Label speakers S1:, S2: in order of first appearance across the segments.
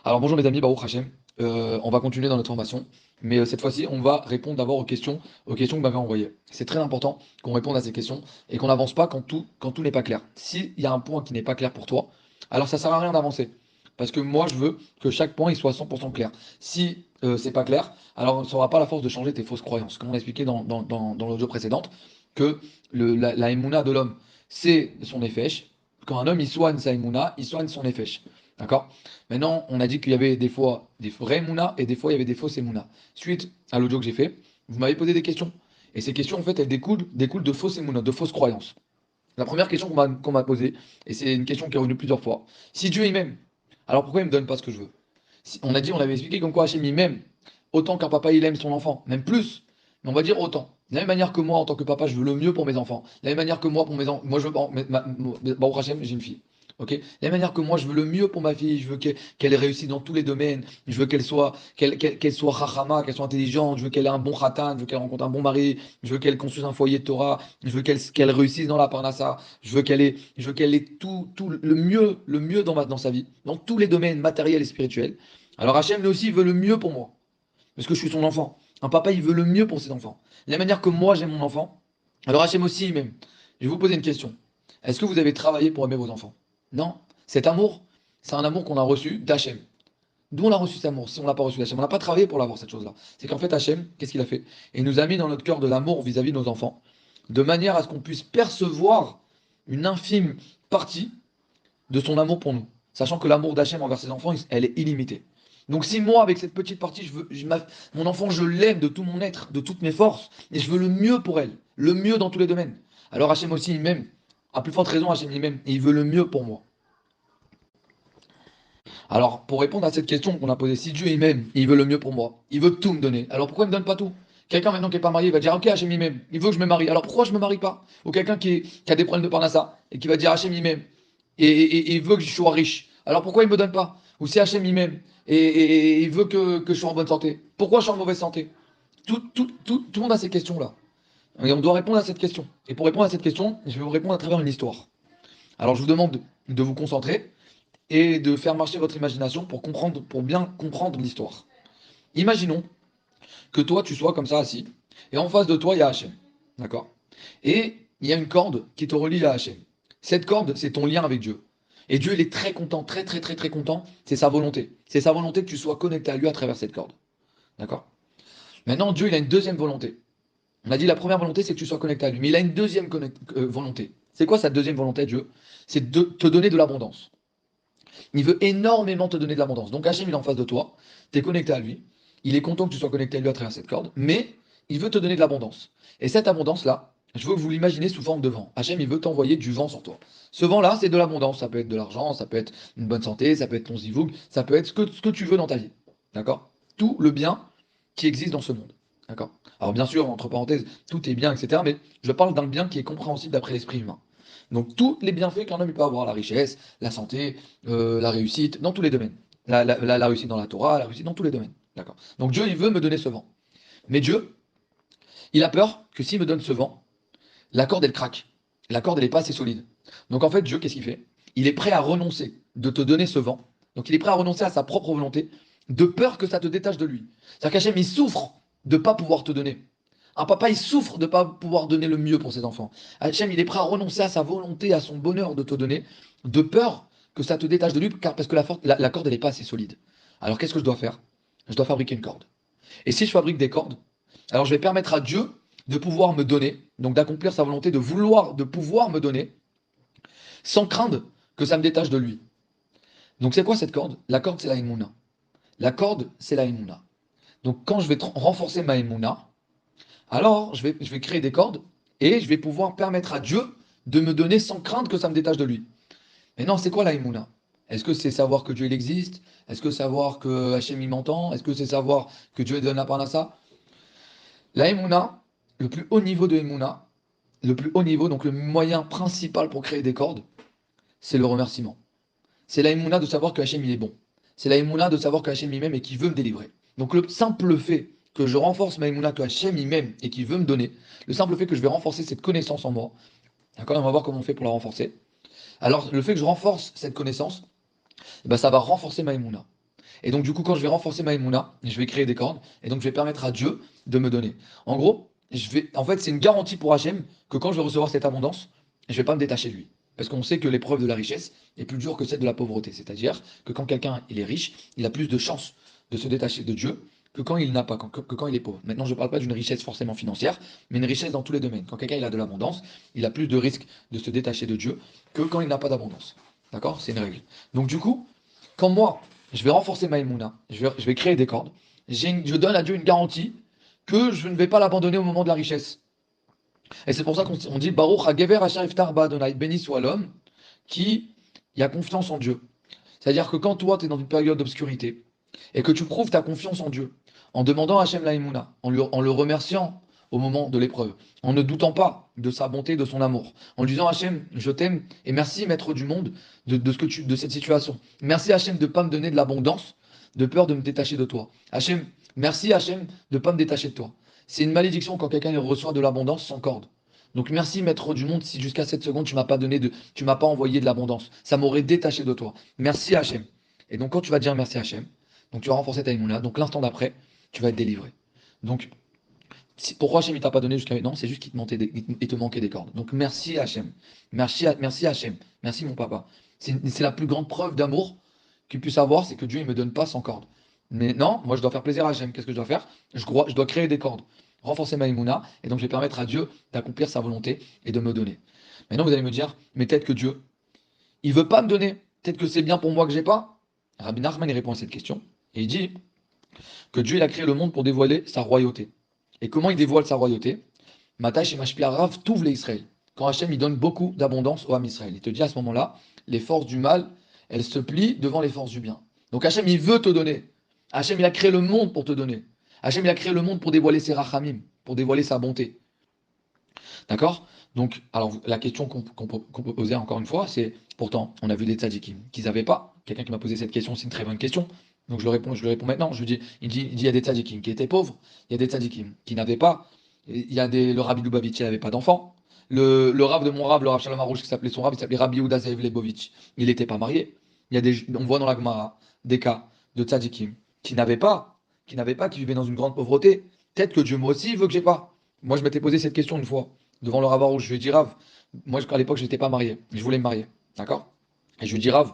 S1: Alors bonjour mes amis, Baruch Hashem. On va continuer dans notre formation, mais cette fois-ci, on va répondre d'abord aux questions que vous m'avez envoyées. C'est très important qu'on réponde à ces questions et qu'on n'avance pas quand tout n'est pas clair. S'il y a un point qui n'est pas clair pour toi, alors ça sert à rien d'avancer. Parce que moi, je veux que chaque point il soit 100% clair. Si c'est pas clair, alors ça n'aura pas la force de changer tes fausses croyances. Comme on a expliqué dans l'audio précédente, que la émouna de l'homme, c'est son nefesh. Quand un homme il soigne sa émouna, il soigne son nefesh. D'accord? Maintenant, on a dit qu'il y avait des fois des vrais Mouna et des fois il y avait des fausses Mouna. Suite à l'audio que j'ai fait, vous m'avez posé des questions. Et ces questions, en fait, elles découlent de fausses Mouna, de fausses croyances. La première question qu'on m'a posée, et c'est une question qui est revenue plusieurs fois, si Dieu il m'aime, alors pourquoi il me donne pas ce que je veux? On a dit, on avait expliqué comme quoi Hachem il m'aime autant qu'un papa il aime son enfant, même plus, mais on va dire autant. De la même manière que moi, en tant que papa, je veux le mieux pour mes enfants. De la même manière que moi, pour mes enfants, moi je veux, Baruch Hashem, j'ai une fille. Ok? De la même manière que moi, je veux le mieux pour ma fille, je veux qu'elle réussisse dans tous les domaines, je veux qu'elle soit chachama, qu'elle soit intelligente, je veux qu'elle ait un bon khatan, je veux qu'elle rencontre un bon mari, je veux qu'elle construise un foyer de Torah, je veux qu'elle réussisse dans la parnassa, je veux qu'elle ait tout le mieux dans sa vie, dans tous les domaines matériels et spirituels. Alors Hachem, lui aussi, il veut le mieux pour moi, parce que je suis son enfant. Un papa, il veut le mieux pour ses enfants. De la manière que moi, j'aime mon enfant, alors Hachem aussi, il m'aime. Je vais vous poser une question. Est-ce que vous avez travaillé pour aimer vos enfants? Non. Cet amour, c'est un amour qu'on a reçu d'Hachem. D'où on a reçu cet amour, si on l'a pas reçu d'Hachem? On n'a pas travaillé pour l'avoir, cette chose-là. C'est qu'en fait, Hachem, qu'est-ce qu'il a fait? Il nous a mis dans notre cœur de l'amour vis-à-vis de nos enfants, de manière à ce qu'on puisse percevoir une infime partie de son amour pour nous, sachant que l'amour d'Hachem envers ses enfants, elle est illimitée. Donc si moi, avec cette petite partie, mon enfant, je l'aime de tout mon être, de toutes mes forces, et je veux le mieux pour elle, le mieux dans tous les domaines. Alors Hachem aussi, il m'aime. À plus forte raison, Hachem, il m'aime, et il veut le mieux pour moi. Alors, pour répondre à cette question qu'on a posée, si Dieu il m'aime, il veut le mieux pour moi, il veut tout me donner, alors pourquoi il me donne pas tout? Quelqu'un maintenant qui n'est pas marié, il va dire, ok, Hachem il m'aime, il veut que je me marie, alors pourquoi je me marie pas? Ou quelqu'un qui a des problèmes de parnassa, et qui va dire, Hachem il m'aime, et il veut que je sois riche, alors pourquoi il me donne pas? Ou si Hachem il m'aime, et il veut que je sois en bonne santé, pourquoi je suis en mauvaise santé? Tout le monde a ces questions-là. Et on doit répondre à cette question. Et pour répondre à cette question, je vais vous répondre à travers une histoire. Alors je vous demande de vous concentrer et de faire marcher votre imagination pour bien comprendre l'histoire. Imaginons que toi, tu sois comme ça assis, et en face de toi, il y a Hachem. D'accord? Et il y a une corde qui te relie à Hachem. Cette corde, c'est ton lien avec Dieu. Et Dieu, il est très content, très, très, très, très content. C'est sa volonté. C'est sa volonté que tu sois connecté à lui à travers cette corde. D'accord? Maintenant, Dieu, il a une deuxième volonté. On a dit la première volonté, c'est que tu sois connecté à lui. Mais il a une deuxième volonté. C'est quoi sa deuxième volonté, Dieu? C'est de te donner de l'abondance. Il veut énormément te donner de l'abondance. Donc Hachem, il est en face de toi, tu es connecté à lui, il est content que tu sois connecté à lui à travers cette corde, mais il veut te donner de l'abondance. Et cette abondance-là, je veux que vous l'imaginez sous forme de vent. Hachem, il veut t'envoyer du vent sur toi. Ce vent-là, c'est de l'abondance. Ça peut être de l'argent, ça peut être une bonne santé, ça peut être ton zivoug, ça peut être ce que tu veux dans ta vie. D'accord? Tout le bien qui existe dans ce monde. D'accord? Alors bien sûr, entre parenthèses, tout est bien, etc. Mais je parle d'un bien qui est compréhensible d'après l'esprit humain. Donc tous les bienfaits qu'un homme peut avoir, la richesse, la santé, la réussite, dans tous les domaines. La réussite dans la Torah, la réussite dans tous les domaines. D'accord. Donc Dieu, il veut me donner ce vent. Mais Dieu, il a peur que s'il me donne ce vent, la corde, elle craque. La corde, elle n'est pas assez solide. Donc en fait, Dieu, qu'est-ce qu'il fait? Il est prêt à renoncer de te donner ce vent. Donc il est prêt à renoncer à sa propre volonté, de peur que ça te détache de lui. C'est-à-dire qu'Hachem, il souffre de ne pas pouvoir te donner. Un papa, il souffre de ne pas pouvoir donner le mieux pour ses enfants. Hachem, il est prêt à renoncer à sa volonté, à son bonheur de te donner, de peur que ça te détache de lui, parce que la corde, elle n'est pas assez solide. Alors qu'est-ce que je dois faire? Je dois fabriquer une corde. Et si je fabrique des cordes, alors je vais permettre à Dieu de pouvoir me donner, donc d'accomplir sa volonté, de pouvoir me donner, sans craindre que ça me détache de lui. Donc c'est quoi cette corde? La corde, c'est la Emouna. La corde, c'est la Emouna. Donc quand je vais renforcer ma Emouna, alors je vais créer des cordes et je vais pouvoir permettre à Dieu de me donner sans craindre que ça me détache de lui. Mais non, c'est quoi la Emouna? Est-ce que c'est savoir que Dieu il existe? Est-ce que savoir que Hachem il m'entend? Est-ce que c'est savoir que Dieu donne la parnassa? La Emouna, le plus haut niveau de Emouna, le plus haut niveau, donc le moyen principal pour créer des cordes, c'est le remerciement. C'est la Emouna de savoir que Hachem il est bon. C'est la Emouna de savoir que Hachem il m'aime et qu'il veut me délivrer. Donc le simple fait que je renforce ma Emouna que Hachem il m'aime et qu'il veut me donner, le simple fait que je vais renforcer cette connaissance en moi, d'accord, on va voir comment on fait pour la renforcer. Alors le fait que je renforce cette connaissance, eh ben, ça va renforcer ma Emouna. Et donc, du coup, quand je vais renforcer ma émouna, je vais créer des cordes, et donc je vais permettre à Dieu de me donner. En gros, en fait, c'est une garantie pour Hachem que quand je vais recevoir cette abondance, je ne vais pas me détacher de lui. Parce qu'on sait que l'épreuve de la richesse est plus dure que celle de la pauvreté. C'est-à-dire que quand quelqu'un il est riche, il a plus de chances de se détacher de Dieu que quand il n'a pas, que quand il est pauvre. Maintenant, je ne parle pas d'une richesse forcément financière, mais une richesse dans tous les domaines. Quand quelqu'un il a de l'abondance, il a plus de risques de se détacher de Dieu que quand il n'a pas d'abondance. D'accord? C'est une règle. Donc du coup, quand moi, je vais renforcer ma émouna, je vais créer des cordes, je donne à Dieu une garantie que je ne vais pas l'abandonner au moment de la richesse. Et c'est pour ça qu'on dit Baruch HaGever Asher Iftar Ba'Adonai, béni soit l'homme qui a confiance en Dieu. C'est-à-dire que quand toi, tu es dans une période d'obscurité et que tu prouves ta confiance en Dieu, en demandant à Hachem la Emouna, en le remerciant au moment de l'épreuve, en ne doutant pas de sa bonté, de son amour, en lui disant Hachem, je t'aime et merci, maître du monde, de cette situation. Merci Hachem de ne pas me donner de l'abondance, de peur de me détacher de toi. Hachem, merci Hachem de ne pas me détacher de toi. C'est une malédiction quand quelqu'un reçoit de l'abondance sans corde. Donc merci maître du monde si jusqu'à cette seconde tu m'as pas envoyé de l'abondance. Ça m'aurait détaché de toi. Merci Hachem. Et donc quand tu vas dire merci Hachem, donc tu vas renforcer ta immunité. Donc l'instant d'après, tu vas être délivré. Donc pourquoi Hachem il t'a pas donné jusqu'à maintenant? C'est juste qu'il te manquait des cordes. Donc merci Hachem. Merci Hachem. Merci mon papa. C'est la plus grande preuve d'amour qu'il puisse avoir, c'est que Dieu ne me donne pas sans corde. Mais non, moi je dois faire plaisir à Hachem. Qu'est-ce que je dois faire? Je dois créer des cordes, renforcer ma imuna, et donc je vais permettre à Dieu d'accomplir sa volonté et de me donner. Maintenant vous allez me dire, mais peut-être que Dieu, il veut pas me donner. Peut-être que c'est bien pour moi que j'ai pas. Rabbi Nachman il répond à cette question et il dit que Dieu il a créé le monde pour dévoiler sa royauté. Et comment il dévoile sa royauté? Matash et Mashpia Rav touv les Israël. Quand Hachem il donne beaucoup d'abondance au Ham Israël, il te dit à ce moment-là, les forces du mal, elles se plient devant les forces du bien. Donc Hachem il veut te donner. Hachem il a créé le monde pour te donner. Hachem il a créé le monde pour dévoiler ses rachamim, pour dévoiler sa bonté. D'accord? Donc, alors la question qu'on peut poser encore une fois, c'est pourtant, on a vu des tzadikim qu'ils n'avaient pas. Quelqu'un qui m'a posé cette question, c'est une très bonne question. Donc je le réponds maintenant. Il y a des tzadikim qui étaient pauvres, il y a des tzadikim qui n'avaient pas. Le Rabbi Lubavitch, il n'avait pas d'enfant. Le Rav de mon Rav, le Rav Shalom Harouche, qui s'appelait son Rav, il s'appelait Rabbi Yehuda Zev Lebovitch. Il n'était pas marié. On voit dans la Gemara des cas de tzadikim qui vivaient dans une grande pauvreté. Peut-être que Dieu, moi aussi, veut que j'ai pas. Moi, je m'étais posé cette question une fois devant le Rav Harouche. Je lui ai dit, Rav, moi, à l'époque, je n'étais pas marié. Je voulais me marier. D'accord? Et je lui ai dit, Rav,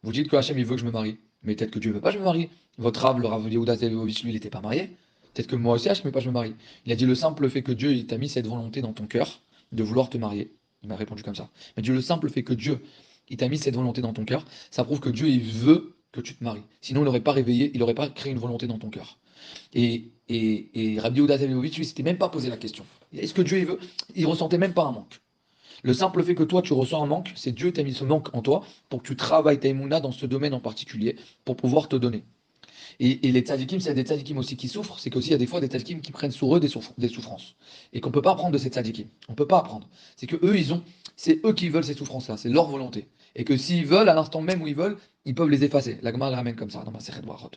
S1: vous dites que Hachem, il veut que je me marie. Mais peut-être que Dieu ne veut pas que je me marie. Votre Rav, le Rav Yehuda Zelevovitch, lui, il n'était pas marié. Peut-être que moi aussi, Hachem ne veut pas que je me marie. Il a dit le simple fait que Dieu il t'a mis cette volonté dans ton cœur de vouloir te marier. Il m'a répondu comme ça. Il m'a dit le simple fait que Dieu il t'a mis cette volonté dans ton cœur, ça prouve que Dieu il veut que tu te maries. Sinon, il n'aurait pas réveillé, il n'aurait pas créé une volonté dans ton cœur. Et Rabbi Yehuda Zelevovitch, lui, s'était même pas posé la question. Est-ce que Dieu il veut? Il ressentait même pas un manque. Le simple fait que toi tu ressens un manque, c'est Dieu qui t'a mis ce manque en toi pour que tu travailles ta émouna dans ce domaine en particulier pour pouvoir te donner. Et les tzadikim, c'est des tzadikim aussi qui souffrent, c'est qu'aussi il y a des fois des tzadikim qui prennent sur eux des souffrances. Et qu'on ne peut pas apprendre de ces tzadikim. On ne peut pas apprendre. C'est que eux, c'est eux qui veulent ces souffrances-là, c'est leur volonté. Et que s'ils veulent, à l'instant même où ils veulent, ils peuvent les effacer. La Gemara les ramène comme ça dans ma série de Brachot.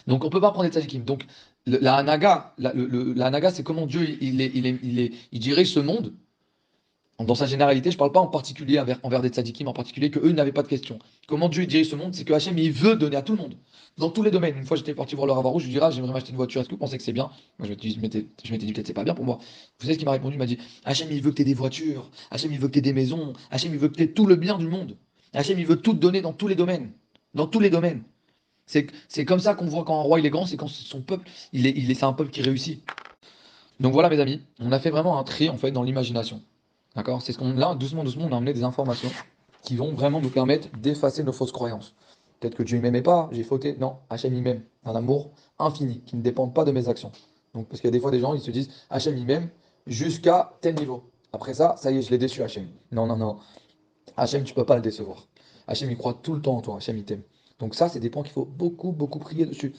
S1: Donc on ne peut pas prendre des tzadikim. Donc la Hanaga, la Hanaga, c'est comment Dieu il dirige ce monde. Dans sa généralité, je ne parle pas en particulier envers des tzadikim, en particulier que eux n'avaient pas de questions. Comment Dieu dirige ce monde? C'est que Hachem, il veut donner à tout le monde, dans tous les domaines. Une fois, j'étais parti voir le Rav Arouche, je lui dis, ah, j'aimerais m'acheter une voiture, est-ce que vous pensez que c'est bien? Moi, je m'étais dit, peut-être c'est pas bien pour moi. Vous savez ce qu'il m'a répondu? Il m'a dit, Hachem, il veut que tu aies des voitures, Hachem, il veut que tu aies des maisons, Hachem, il veut que tu aies tout le bien du monde. Hachem, il veut tout te donner dans tous les domaines. Dans tous les domaines. C'est comme ça qu'on voit quand un roi il est grand, c'est quand son peuple, c'est un peuple qui réussit. Donc voilà, mes amis, on a fait vraiment un tri en fait dans l'imagination. D'accord? C'est ce qu'on là, doucement, doucement, on a amené des informations qui vont vraiment nous permettre d'effacer nos fausses croyances. Peut-être que Dieu ne m'aimait pas, j'ai fauté. Non, Hachem il m'aime. Un amour infini qui ne dépend pas de mes actions. Donc, parce qu'il y a des fois des gens, ils se disent Hachem il m'aime jusqu'à tel niveau. Après ça, ça y est, je l'ai déçu, Hachem. Non, non, non. Hachem, tu ne peux pas le décevoir. Hachem, il croit tout le temps en toi. Hachem, il t'aime. Donc ça, c'est des points qu'il faut beaucoup, beaucoup prier dessus.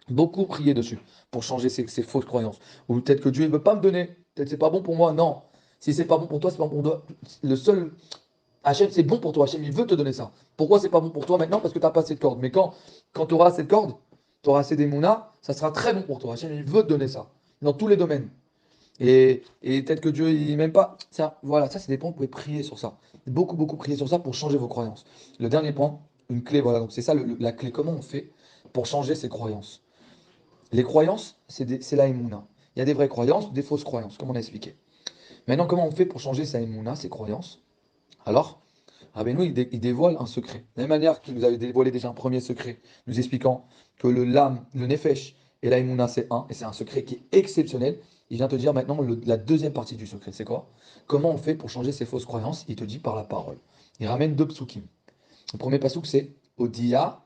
S1: Beaucoup prier dessus pour changer ces fausses croyances. Ou peut-être que Dieu ne veut pas me donner. Peut-être que c'est pas bon pour moi. Non. Si c'est pas bon pour toi, c'est pas bon pour toi. Le seul Hachem, c'est bon pour toi. Hachem, il veut te donner ça. Pourquoi c'est pas bon pour toi maintenant? Parce que tu n'as pas assez de corde. Mais quand tu auras cette corde, tu auras assez d'émouna, ça sera très bon pour toi. Hachem, il veut te donner ça. Dans tous les domaines. Et peut-être que Dieu, il m'aime pas. Ça, voilà, ça, c'est des points, vous pouvez prier sur ça. Beaucoup, beaucoup prier sur ça pour changer vos croyances. Le dernier point, une clé, voilà, donc c'est ça la clé. Comment on fait pour changer ses croyances? Les croyances, c'est la émouna. Il y a des vraies croyances, des fausses croyances, comme on a expliqué. Maintenant, comment on fait pour changer sa émouna, ses croyances? Alors, Rabbeinu, il dévoile un secret. De la même manière qu'il nous avait dévoilé déjà un premier secret, nous expliquant que l'âme, le nefesh et la émouna, c'est un, et c'est un secret qui est exceptionnel. Il vient te dire maintenant la deuxième partie du secret. C'est quoi? Comment on fait pour changer ses fausses croyances? Il te dit par la parole. Il ramène deux psukim. Le premier pasouk, c'est Odia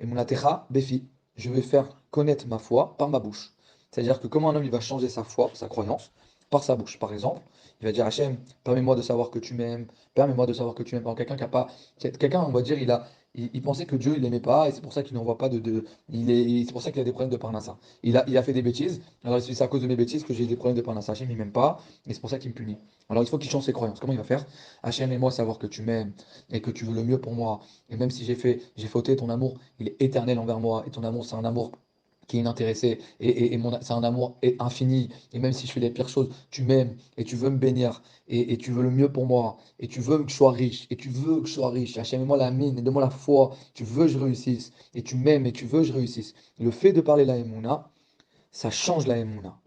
S1: emunatecha befi. Je vais faire connaître ma foi par ma bouche. C'est-à-dire que comment un homme il va changer sa foi, sa croyance, par sa bouche. Par exemple, il va dire Hachem, permets-moi de savoir que tu m'aimes, permets-moi de savoir que tu m'aimes. Alors, quelqu'un qui a pas, quelqu'un, on va dire, il pensait que Dieu il l'aimait pas et c'est pour ça qu'il n'envoie pas c'est pour ça qu'il a des problèmes de parnassa. Il a fait des bêtises. Alors c'est à cause de mes bêtises que j'ai des problèmes de parnassa. Hachem il m'aime pas et c'est pour ça qu'il me punit. Alors il faut qu'il change ses croyances. Comment il va faire? Hachem, aime-moi savoir que tu m'aimes et que tu veux le mieux pour moi. Et même si j'ai fauté, ton amour, il est éternel envers moi. Et ton amour, c'est un amour qui est inintéressé. C'est un amour infini. Et même si je fais les pires choses, tu m'aimes et tu veux me bénir. Et tu veux le mieux pour moi. Et tu veux que je sois riche. Et tu veux que je sois riche. Hachem, moi la mine et donne-moi la foi. Tu veux que je réussisse. Et tu m'aimes et tu veux que je réussisse. Le fait de parler la Emouna, ça change la Emouna.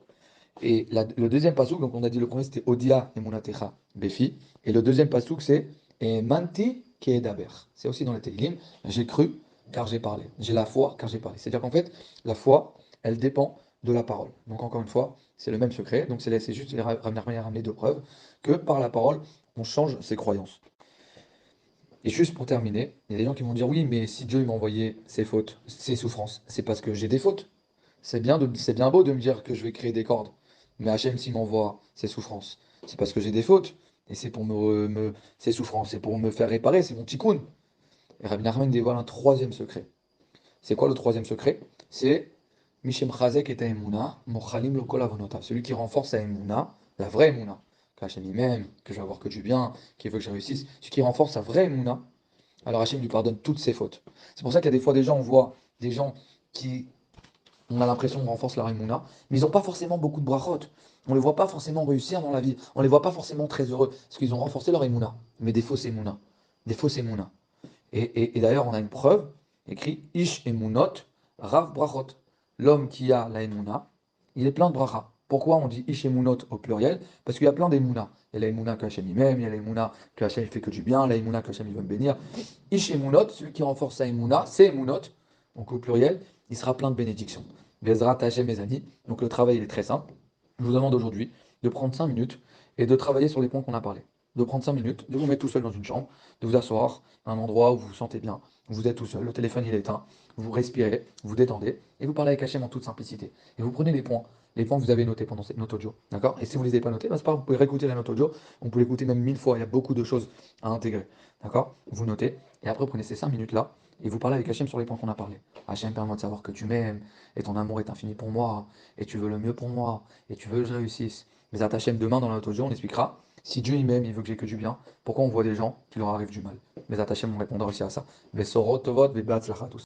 S1: Et le deuxième pasouk, donc on a dit le premier c'était Odia Emunatecha Befi, et le deuxième pasouk c'est Manti Keedaber. C'est aussi dans les Teilim, j'ai cru car j'ai parlé, j'ai la foi car j'ai parlé. C'est-à-dire qu'en fait, la foi, elle dépend de la parole. Donc encore une fois, c'est le même secret, donc c'est juste les ramener deux preuves que par la parole, on change ses croyances. Et juste pour terminer, il y a des gens qui vont dire oui, mais si Dieu il m'a envoyé ses fautes, ses souffrances, c'est parce que j'ai des fautes. C'est bien beau de me dire que je vais créer des cordes, mais Hachem, s'il m'envoie ses souffrances, c'est parce que j'ai des fautes, et c'est pour ces souffrances, c'est pour me faire réparer, c'est mon tikkun. Et Rabbi Nachman dévoile un troisième secret. C'est quoi le troisième secret? C'est Mishem Chazek et Emuna, Mochalim lo kol avonota. Celui qui renforce sa Emuna, la vraie Emuna, qu'Hachem il m'aime, que je vais avoir que du bien, qu'il veut que je réussisse, celui qui renforce sa vraie Emuna, alors Hachem lui pardonne toutes ses fautes. C'est pour ça qu'il y a des fois des gens, on voit des gens qui on a l'impression qu'on renforce leur Emouna, mais ils n'ont pas forcément beaucoup de brachot. On ne les voit pas forcément réussir dans la vie. On ne les voit pas forcément très heureux, parce qu'ils ont renforcé leur Emouna, mais des fausses Emouna. Des fausses Emouna. Et d'ailleurs, on a une preuve, écrit Ish Emunot, Rav Brachot. L'homme qui a la Emouna, il est plein de bracha. Pourquoi on dit Ish Emunot au pluriel? Parce qu'il y a plein d'Emouna. Il y a la Emouna que Hachem il m'aime, il y a la Emouna que Hachem fait que du bien, la Emouna que Hachem il veut me bénir. Ish Emunot, celui qui renforce sa Emouna, c'est Emunot, donc au pluriel, il sera plein de bénédictions. Bezrat Hachem mes amis. Donc le travail il est très simple. Je vous demande aujourd'hui de prendre 5 minutes et de travailler sur les points qu'on a parlé. De prendre 5 minutes, de vous mettre tout seul dans une chambre, de vous asseoir à un endroit où vous vous sentez bien, vous êtes tout seul, le téléphone il est éteint, vous respirez, vous détendez et vous parlez avec Hachem en toute simplicité. Et vous prenez les points que vous avez notés pendant cette note audio. D'accord? Et si vous ne les avez pas notés, bah, c'est pas grave, vous pouvez réécouter la note audio, on peut l'écouter même 1000 fois, il y a beaucoup de choses à intégrer. D'accord? Vous notez et après prenez ces 5 minutes-là et vous parlez avec Hachem sur les points qu'on a parlé. Hachem, permet de savoir que tu m'aimes et ton amour est infini pour moi et tu veux le mieux pour moi et tu veux que je réussisse. Mais à Hachem, demain dans la note audio, on expliquera si Dieu il m'aime, il veut que j'ai que du bien, pourquoi on voit des gens qui leur arrivent du mal. Mais Hachem, on répondra aussi à ça. Besorot tovot, be'batzlacha tous.